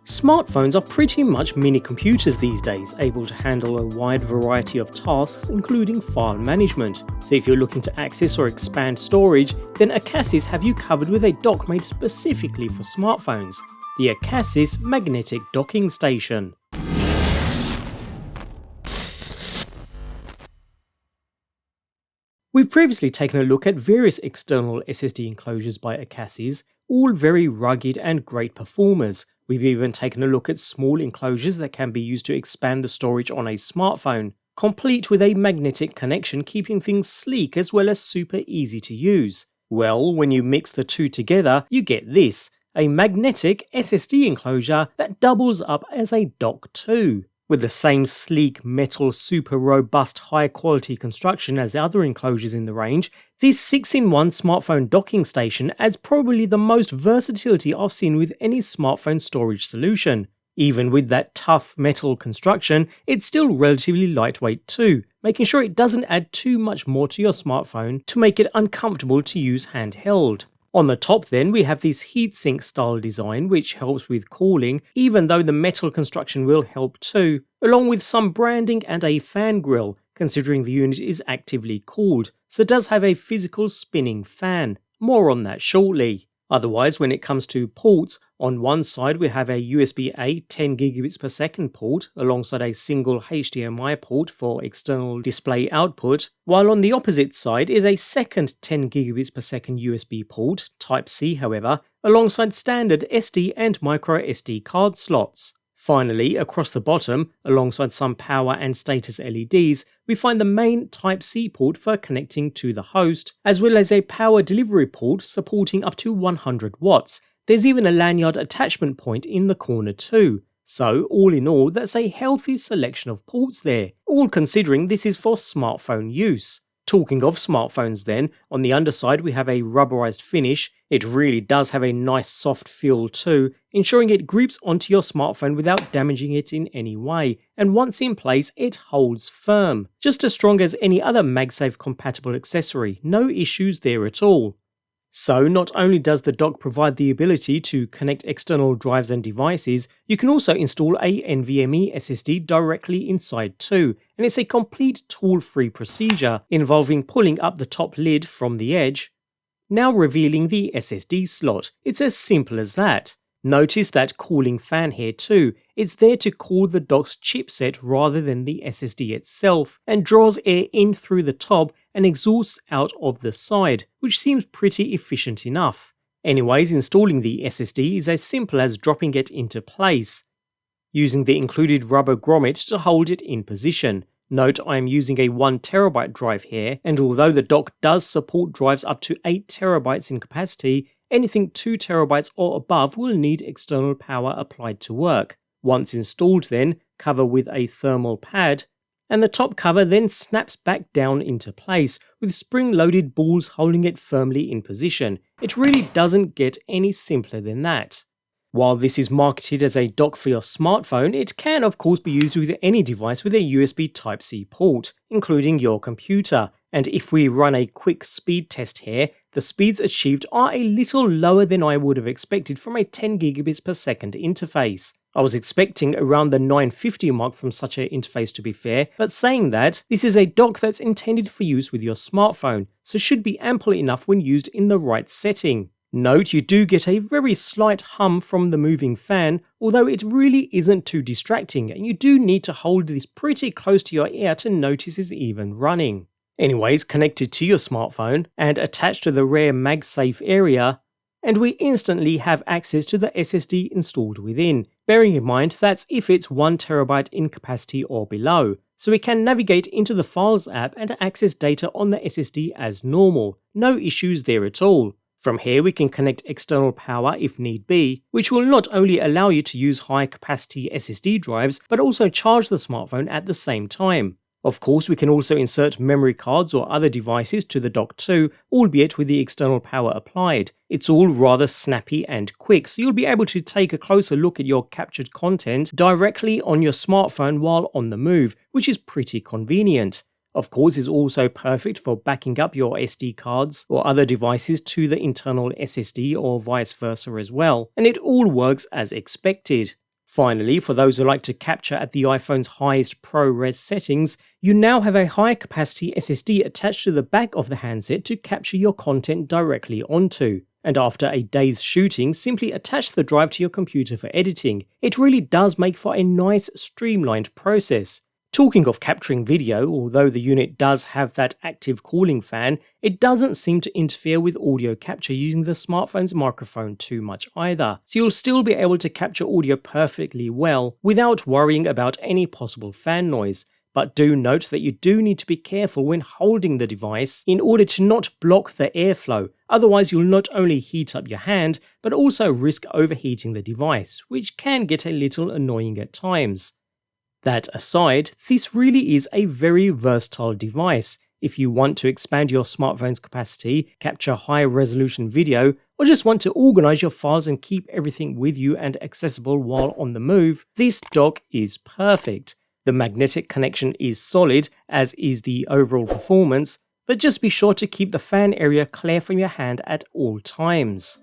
Smartphones are pretty much mini computers these days, able to handle a wide variety of tasks including file management. So if you're looking to access or expand storage, then Acasis have you covered with a dock made specifically for smartphones, the Acasis Magnetic Docking Station. We've previously taken a look at various external SSD enclosures by Acasis, all very rugged and great performers. We've even taken a look at small enclosures that can be used to expand the storage on a smartphone, complete with a magnetic connection keeping things sleek as well as super easy to use. Well, when you mix the two together, you get this, a magnetic SSD enclosure that doubles up as a dock too. With the same sleek, metal, super robust, high quality construction as the other enclosures in the range, this 6-in-1 smartphone docking station adds probably the most versatility I've seen with any smartphone storage solution. Even with that tough metal construction, it's still relatively lightweight too, making sure it doesn't add too much more to your smartphone to make it uncomfortable to use handheld. On the top then we have this heatsink style design which helps with cooling, even though the metal construction will help too, along with some branding and a fan grille, considering the unit is actively cooled, so it does have a physical spinning fan. More on that shortly. Otherwise, when it comes to ports, on one side we have a USB-A 10GB/s port alongside a single HDMI port for external display output, while on the opposite side is a second 10GB/s USB port, Type-C however, alongside standard SD and microSD card slots. Finally, across the bottom, alongside some power and status LEDs, we find the main Type-C port for connecting to the host, as well as a power delivery port supporting up to 100 watts. There's even a lanyard attachment point in the corner too. So, all in all, that's a healthy selection of ports there, all considering this is for smartphone use. Talking of smartphones then, on the underside we have a rubberized finish. It really does have a nice soft feel too, ensuring it grips onto your smartphone without damaging it in any way, and once in place it holds firm. Just as strong as any other MagSafe compatible accessory, no issues there at all. So not only does the dock provide the ability to connect external drives and devices, you can also install a NVMe SSD directly inside too, and it's a complete tool-free procedure involving pulling up the top lid from the edge. Now revealing the SSD slot, it's as simple as that. Notice that cooling fan here too, it's there to cool the dock's chipset rather than the SSD itself, and draws air in through the top and exhausts out of the side, which seems pretty efficient enough. Anyways, installing the SSD is as simple as dropping it into place, using the included rubber grommet to hold it in position. Note I am using a 1TB drive here, and although the dock does support drives up to 8TB in capacity, anything 2TB or above will need external power applied to work. Once installed then, cover with a thermal pad, and the top cover then snaps back down into place, with spring-loaded balls holding it firmly in position. It really doesn't get any simpler than that. While this is marketed as a dock for your smartphone, it can of course be used with any device with a USB Type-C port, including your computer. And if we run a quick speed test here, the speeds achieved are a little lower than I would have expected from a 10GB/s interface. I was expecting around the 950 mark from such an interface to be fair, but saying that, this is a dock that's intended for use with your smartphone, so should be ample enough when used in the right setting. Note you do get a very slight hum from the moving fan, although it really isn't too distracting, and you do need to hold this pretty close to your ear to notice it's even running. Anyways, connected to your smartphone and attached to the rear MagSafe area, and we instantly have access to the SSD installed within, bearing in mind that's if it's 1TB in capacity or below, so we can navigate into the Files app and access data on the SSD as normal, no issues there at all. From here we can connect external power if need be, which will not only allow you to use high capacity SSD drives, but also charge the smartphone at the same time. Of course, we can also insert memory cards or other devices to the dock too, albeit with the external power applied. It's all rather snappy and quick, so you'll be able to take a closer look at your captured content directly on your smartphone while on the move, which is pretty convenient. Of course, it's also perfect for backing up your SD cards or other devices to the internal SSD or vice versa as well, and it all works as expected. Finally, for those who like to capture at the iPhone's highest ProRes settings, you now have a high-capacity SSD attached to the back of the handset to capture your content directly onto. And after a day's shooting, simply attach the drive to your computer for editing. It really does make for a nice, streamlined process. Talking of capturing video, although the unit does have that active cooling fan, it doesn't seem to interfere with audio capture using the smartphone's microphone too much either. So you'll still be able to capture audio perfectly well without worrying about any possible fan noise. But do note that you do need to be careful when holding the device in order to not block the airflow. Otherwise, you'll not only heat up your hand, but also risk overheating the device, which can get a little annoying at times. That aside, this really is a very versatile device. If you want to expand your smartphone's capacity, capture high-resolution video, or just want to organize your files and keep everything with you and accessible while on the move, this dock is perfect. The magnetic connection is solid, as is the overall performance, but just be sure to keep the fan area clear from your hand at all times.